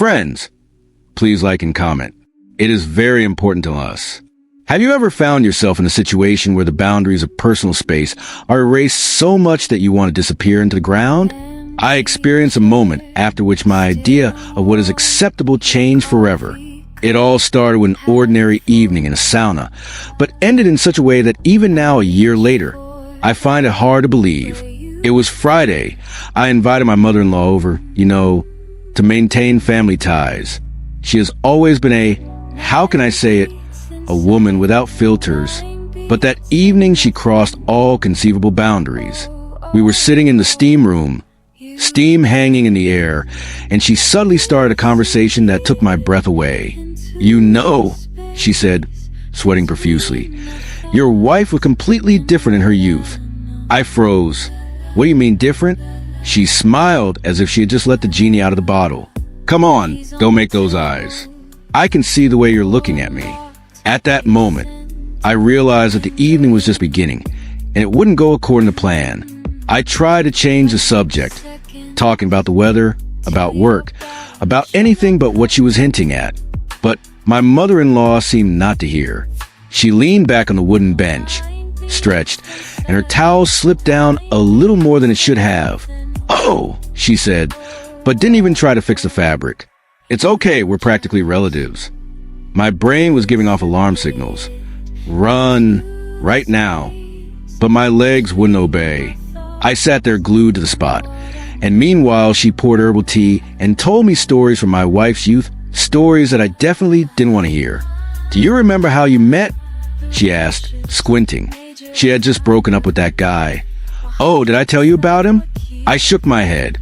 Friends, please like and comment. It is very important to us. Have you ever found yourself in a situation where the boundaries of personal space are erased so much that you want to disappear into the ground? I experienced a moment after which my idea of what is acceptable changed forever. It all started with an ordinary evening in a sauna, but ended in such a way that even now, a year later, I find it hard to believe. It was Friday. I invited my mother-in-law over, to maintain family ties. She has always been how can I say it, a woman without filters. But that evening she crossed all conceivable boundaries. We were sitting in the steam room, steam hanging in the air, and she suddenly started a conversation that took my breath away. She said, sweating profusely, your wife was completely different in her youth. I froze. What do you mean different? She smiled as if she had just let the genie out of the bottle. Come on, don't make those eyes. I can see the way you're looking at me. At that moment, I realized that the evening was just beginning, and it wouldn't go according to plan. I tried to change the subject, talking about the weather, about work, about anything but what she was hinting at. But my mother-in-law seemed not to hear. She leaned back on the wooden bench, stretched, and her towel slipped down a little more than it should have. Oh, she said, but didn't even try to fix the fabric. It's okay, we're practically relatives. My brain was giving off alarm signals. Run, right now. But my legs wouldn't obey. I sat there glued to the spot. And meanwhile, she poured herbal tea and told me stories from my wife's youth, stories that I definitely didn't want to hear. Do you remember how you met? She asked, squinting. She had just broken up with that guy. Oh, did I tell you about him? I shook my head,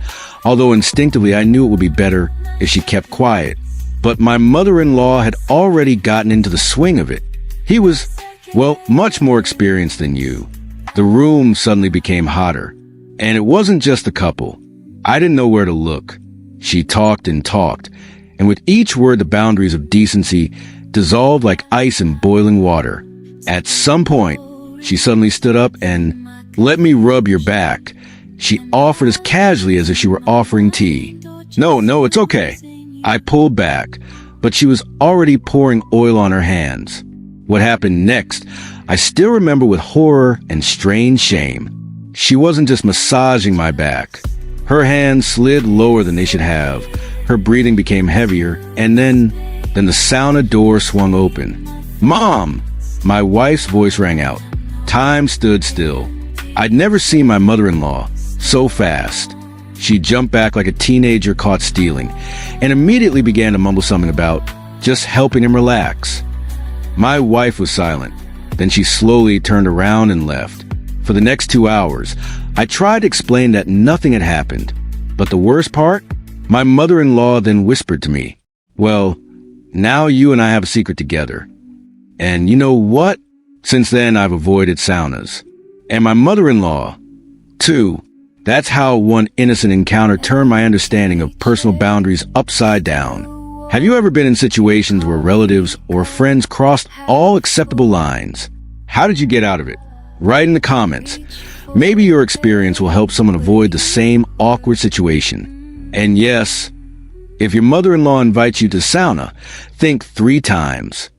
although instinctively I knew it would be better if she kept quiet. But my mother-in-law had already gotten into the swing of it. He was, much more experienced than you. The room suddenly became hotter. And it wasn't just the couple. I didn't know where to look. She talked and talked, and with each word the boundaries of decency dissolved like ice in boiling water. At some point, she suddenly stood up and, let me rub your back. She offered as casually as if she were offering tea. No, it's okay. I pulled back, but she was already pouring oil on her hands. What happened next, I still remember with horror and strange shame. She wasn't just massaging my back. Her hands slid lower than they should have. Her breathing became heavier, and then the sauna door swung open. Mom! My wife's voice rang out. Time stood still. I'd never seen my mother-in-law so fast. She jumped back like a teenager caught stealing, and immediately began to mumble something about just helping him relax. My wife was silent. Then she slowly turned around and left. For the next 2 hours, I tried to explain that nothing had happened. But the worst part? My mother-in-law then whispered to me, well, now you and I have a secret together. And you know what? Since then, I've avoided saunas. And my mother-in-law, too. That's how one innocent encounter turned my understanding of personal boundaries upside down. Have you ever been in situations where relatives or friends crossed all acceptable lines? How did you get out of it? Write in the comments. Maybe your experience will help someone avoid the same awkward situation. And yes, if your mother-in-law invites you to sauna, think 3 times.